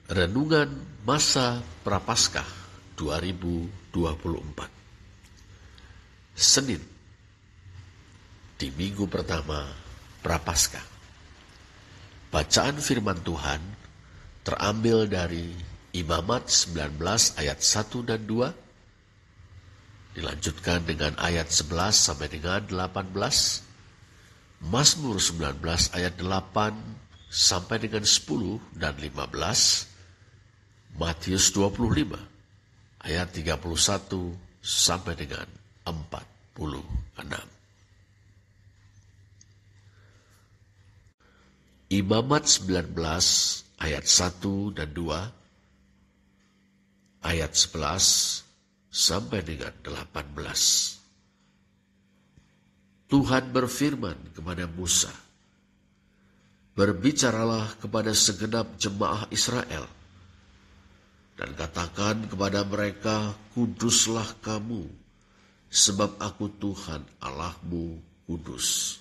Renungan Masa Prapaskah 2024. Senin, di minggu pertama Prapaskah. Bacaan firman Tuhan terambil dari Imamat 19 ayat 1 dan 2, dilanjutkan dengan ayat 11 sampai dengan 18, Mazmur 19 ayat 8 sampai dengan 10 dan 15, Matius 25 ayat 31 sampai dengan 46. Imamat 19 ayat 1 dan 2, ayat 11 sampai dengan 18. Tuhan berfirman kepada Musa, "Berbicaralah kepada segenap jemaah Israel, dan katakan kepada mereka, kuduslah kamu, sebab aku Tuhan Allahmu kudus.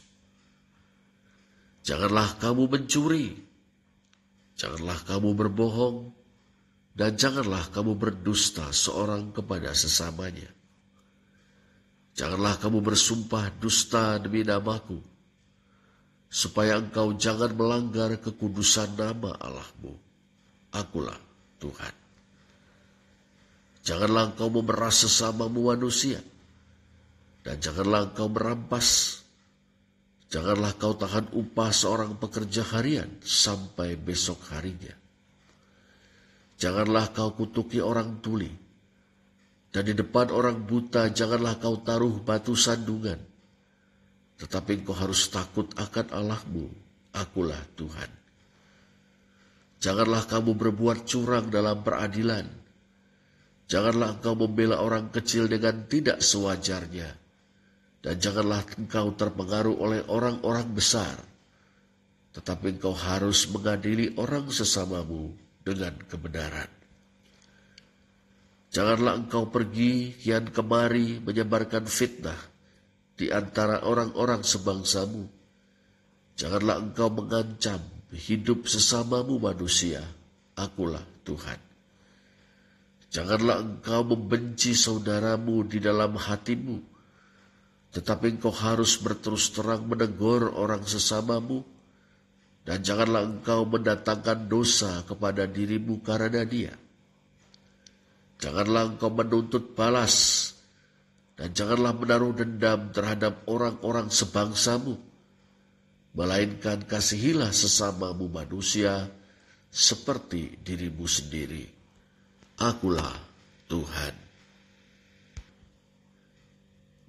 Janganlah kamu mencuri, janganlah kamu berbohong, dan janganlah kamu berdusta seorang kepada sesamanya. Janganlah kamu bersumpah dusta demi namaku, supaya engkau jangan melanggar kekudusan nama Allahmu. Akulah Tuhan. Janganlah engkau memeras sesamamu manusia, dan janganlah engkau merampas. Janganlah kau tahan upah seorang pekerja harian sampai besok harinya. Janganlah kau kutuki orang tuli, dan di depan orang buta janganlah kau taruh batu sandungan. Tetapi engkau harus takut akan Allahmu, akulah Tuhan. Janganlah kamu berbuat curang dalam peradilan. Janganlah engkau membela orang kecil dengan tidak sewajarnya. Dan janganlah engkau terpengaruh oleh orang-orang besar. Tetapi engkau harus mengadili orang sesamamu dengan kebenaran. Janganlah engkau pergi kian kemari menyebarkan fitnah di antara orang-orang sebangsamu. Janganlah engkau mengancam hidup sesamamu manusia. Akulah Tuhan. Janganlah engkau membenci saudaramu di dalam hatimu, tetapi engkau harus berterus terang menegur orang sesamamu, dan janganlah engkau mendatangkan dosa kepada dirimu karena dia. Janganlah engkau menuntut balas, dan janganlah menaruh dendam terhadap orang-orang sebangsamu, melainkan kasihilah sesamamu manusia seperti dirimu sendiri. Akulah Tuhan.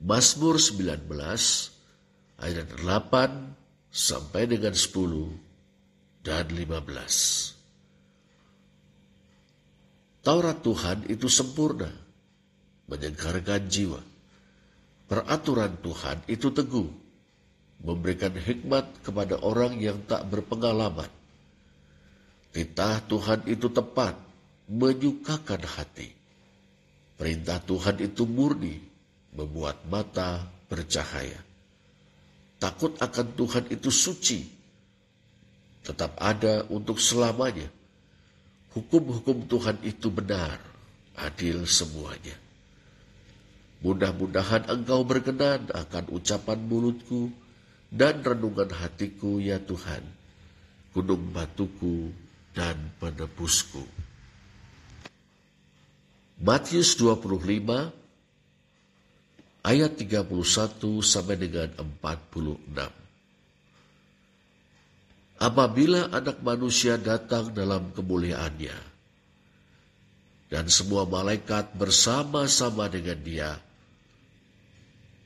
Mazmur 19 ayat 8 sampai dengan 10 dan 15. Taurat Tuhan itu sempurna, menyegarkan jiwa. Peraturan Tuhan itu teguh, memberikan hikmat kepada orang yang tak berpengalaman. Titah Tuhan itu tepat, menyukakan hati. Perintah Tuhan itu murni, membuat mata bercahaya. Takut akan Tuhan itu suci, tetap ada untuk selamanya. Hukum-hukum Tuhan itu benar, adil semuanya. Mudah-mudahan engkau berkenan akan ucapan mulutku dan renungan hatiku, ya Tuhan, gunung batuku dan penebusku. Matius 25 ayat 31 sampai dengan 46. Apabila Anak Manusia datang dalam kemuliaannya, dan semua malaikat bersama-sama dengan dia,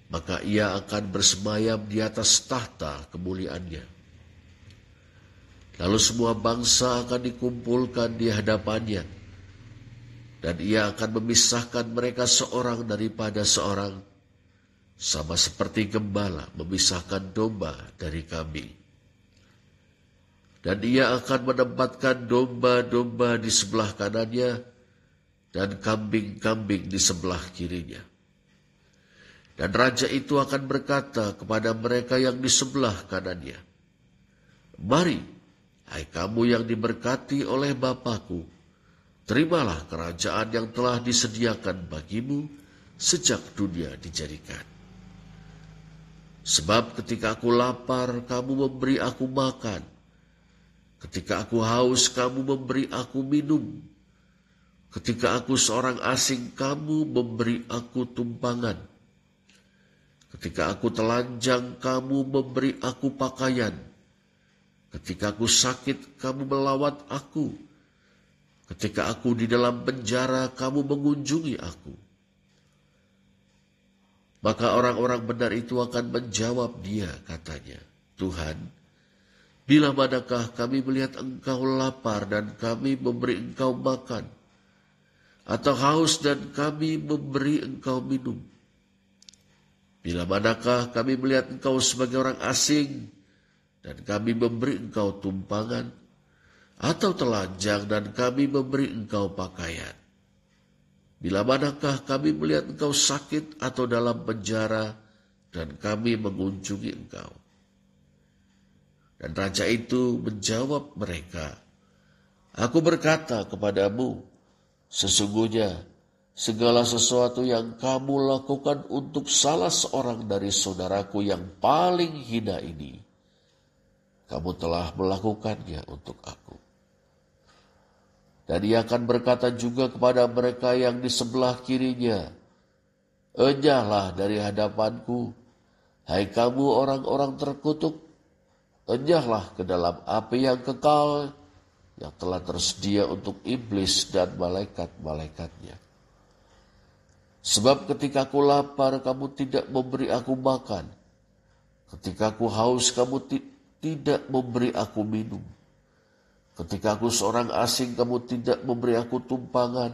maka ia akan bersemayam di atas tahta kemuliaannya. Lalu semua bangsa akan dikumpulkan di hadapannya, dan ia akan memisahkan mereka seorang daripada seorang, sama seperti gembala memisahkan domba dari kambing. Dan ia akan menempatkan domba-domba di sebelah kanannya, dan kambing-kambing di sebelah kirinya. Dan raja itu akan berkata kepada mereka yang di sebelah kanannya, "Mari, hai kamu yang diberkati oleh Bapa-Ku, terimalah kerajaan yang telah disediakan bagimu sejak dunia dijadikan. Sebab ketika aku lapar, kamu memberi aku makan. Ketika aku haus, kamu memberi aku minum. Ketika aku seorang asing, kamu memberi aku tumpangan. Ketika aku telanjang, kamu memberi aku pakaian. Ketika aku sakit, kamu melawat aku. Ketika aku di dalam penjara, kamu mengunjungi aku. Maka orang-orang benar itu akan menjawab dia, katanya, Tuhan, bila manakah kami melihat engkau lapar dan kami memberi engkau makan, atau haus dan kami memberi engkau minum? Bila manakah kami melihat engkau sebagai orang asing dan kami memberi engkau tumpangan, atau telanjang dan kami memberi engkau pakaian? Bila manakah kami melihat engkau sakit atau dalam penjara dan kami mengunjungi engkau? Dan raja itu menjawab mereka, Aku berkata kepadamu, sesungguhnya segala sesuatu yang kamu lakukan untuk salah seorang dari saudaraku yang paling hina ini, kamu telah melakukannya untuk aku. Dan ia akan berkata juga kepada mereka yang di sebelah kirinya, Enyahlah dari hadapanku, hai kamu orang-orang terkutuk, enyahlah ke dalam api yang kekal, yang telah tersedia untuk iblis dan malaikat-malaikatnya. Sebab ketika aku lapar, kamu tidak memberi aku makan. Ketika aku haus, kamu tidak memberi aku minum. Ketika aku seorang asing, kamu tidak memberi aku tumpangan.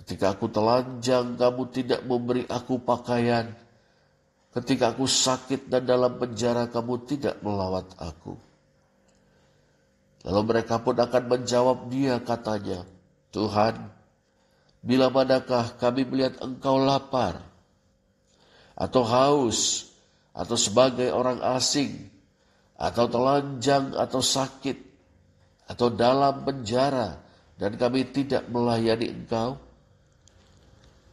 Ketika aku telanjang, kamu tidak memberi aku pakaian. Ketika aku sakit dan dalam penjara, kamu tidak melawat aku. Lalu mereka pun akan menjawab dia, katanya, Tuhan, bila manakah kami melihat engkau lapar, atau haus, atau sebagai orang asing, atau telanjang, atau sakit, atau dalam penjara, dan kami tidak melayani engkau?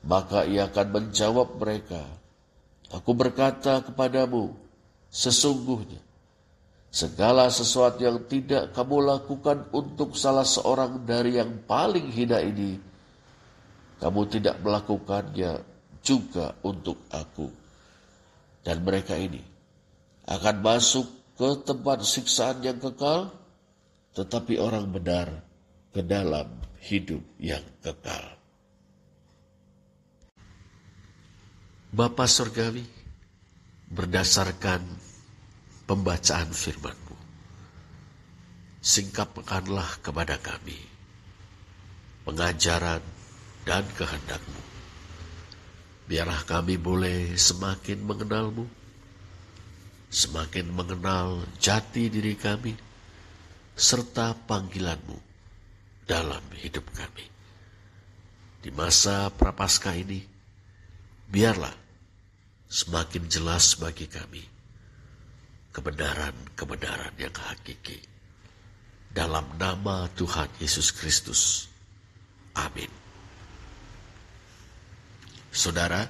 Maka ia akan menjawab mereka, Aku berkata kepadamu, sesungguhnya, segala sesuatu yang tidak kamu lakukan untuk salah seorang dari yang paling hina ini, kamu tidak melakukannya juga untuk aku. Dan mereka ini akan masuk ke tempat siksaan yang kekal, tetapi orang benar ke dalam hidup yang kekal. Bapa Surgawi, berdasarkan pembacaan firman-Mu, singkapkanlah kepada kami pengajaran dan kehendak-Mu. Biarlah kami boleh semakin mengenal-Mu, semakin mengenal jati diri kami, serta panggilan-Mu dalam hidup kami. Di masa Prapaskah ini, biarlah semakin jelas bagi kami kebenaran-kebenaran yang hakiki. Dalam nama Tuhan Yesus Kristus. Amin. Saudara,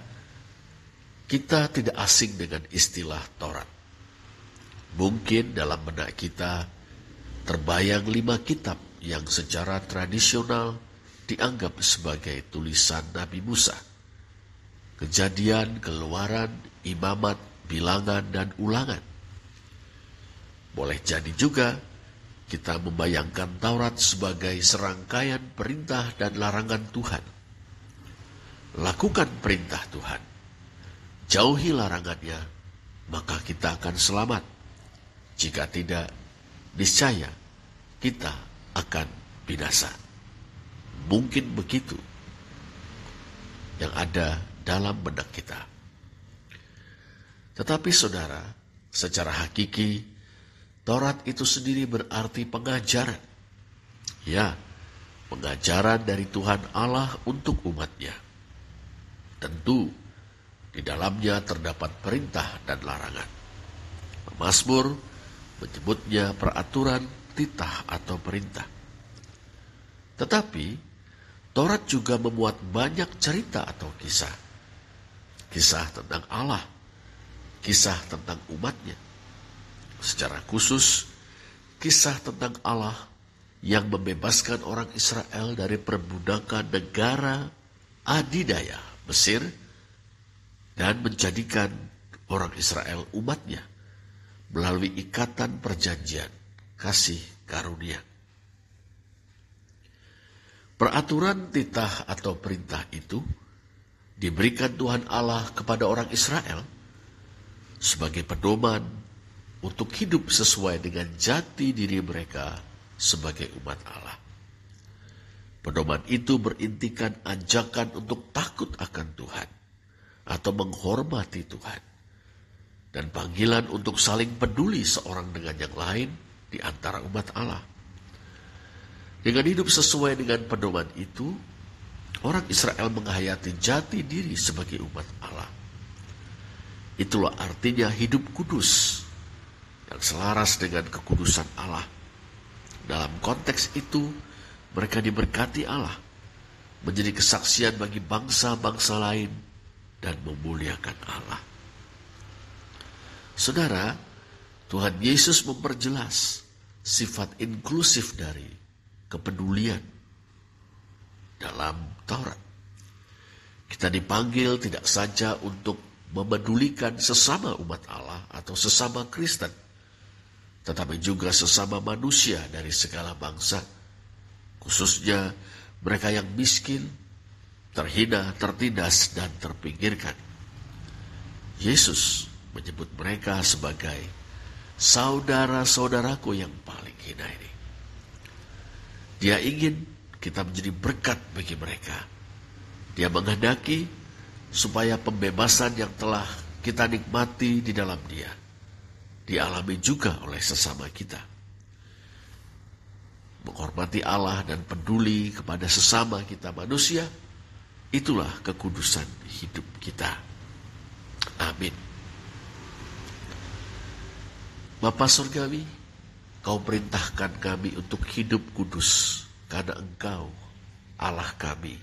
kita tidak asing dengan istilah Taurat. Mungkin dalam benak kita terbayang 5 kitab yang secara tradisional dianggap sebagai tulisan Nabi Musa. Kejadian, Keluaran, Imamat, Bilangan, dan Ulangan. Boleh jadi juga kita membayangkan Taurat sebagai serangkaian perintah dan larangan Tuhan. Lakukan perintah Tuhan, jauhi larangannya, maka kita akan selamat. Jika tidak, niscaya kita akan binasa. Mungkin begitu yang ada dalam benak kita. Tetapi saudara, secara hakiki, Taurat itu sendiri berarti pengajaran. Ya, pengajaran dari Tuhan Allah untuk umatnya. Tentu, di dalamnya terdapat perintah dan larangan. Mazmur menyebutnya peraturan, titah atau perintah. Tetapi Taurat juga memuat banyak cerita atau kisah. Kisah tentang Allah, kisah tentang umatnya. Secara khusus, kisah tentang Allah yang membebaskan orang Israel dari perbudakan negara adidaya Mesir dan menjadikan orang Israel umatnya melalui ikatan perjanjian kasih karunia. Peraturan titah atau perintah itu diberikan Tuhan Allah kepada orang Israel sebagai pedoman untuk hidup sesuai dengan jati diri mereka sebagai umat Allah. Pedoman itu berintikan ajakan untuk takut akan Tuhan atau menghormati Tuhan, dan panggilan untuk saling peduli seorang dengan yang lain di antara umat Allah. Dengan hidup sesuai dengan pedoman itu, orang Israel menghayati jati diri sebagai umat Allah. Itulah artinya hidup kudus yang selaras dengan kekudusan Allah. Dalam konteks itu, mereka diberkati Allah, menjadi kesaksian bagi bangsa-bangsa lain dan memuliakan Allah. Saudara, Tuhan Yesus memperjelas sifat inklusif dari kepedulian dalam Taurat. Kita dipanggil tidak saja untuk memedulikan sesama umat Allah atau sesama Kristen, tetapi juga sesama manusia dari segala bangsa, khususnya mereka yang miskin, terhina, tertindas, dan terpinggirkan. Yesus menyebut mereka sebagai saudara-saudaraku yang paling hina ini. Dia ingin kita menjadi berkat bagi mereka. Dia menghendaki supaya pembebasan yang telah kita nikmati di dalam Dia dialami juga oleh sesama kita. Menghormati Allah dan peduli kepada sesama kita manusia, itulah kekudusan hidup kita. Amin. Bapa Surgawi, Kau perintahkan kami untuk hidup kudus, karena Engkau, Allah kami,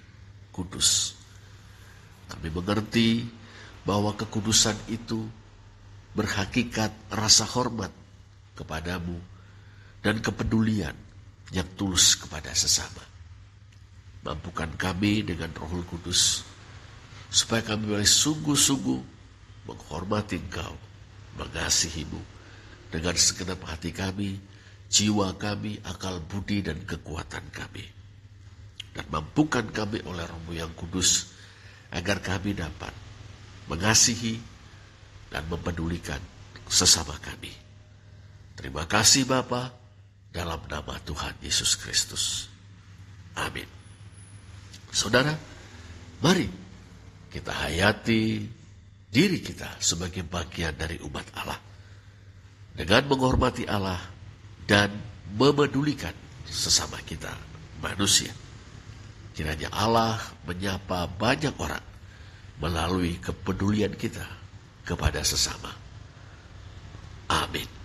kudus. Kami mengerti bahwa kekudusan itu berhakikat rasa hormat kepadamu dan kepedulian yang tulus kepada sesama. Mampukan kami dengan Roh Kudus, supaya kami boleh sungguh-sungguh menghormati Engkau, mengasihi-Mu dengan segenap hati kami, jiwa kami, akal budi dan kekuatan kami. Dan mampukan kami oleh Roh-Mu yang kudus, agar kami dapat mengasihi dan mempedulikan sesama kami. Terima kasih Bapa, dalam nama Tuhan Yesus Kristus. Amin. Saudara, mari kita hayati diri kita sebagai bagian dari umat Allah, dengan menghormati Allah dan memedulikan sesama kita manusia. Kiranya Allah menyapa banyak orang melalui kepedulian kita kepada sesama. Amin.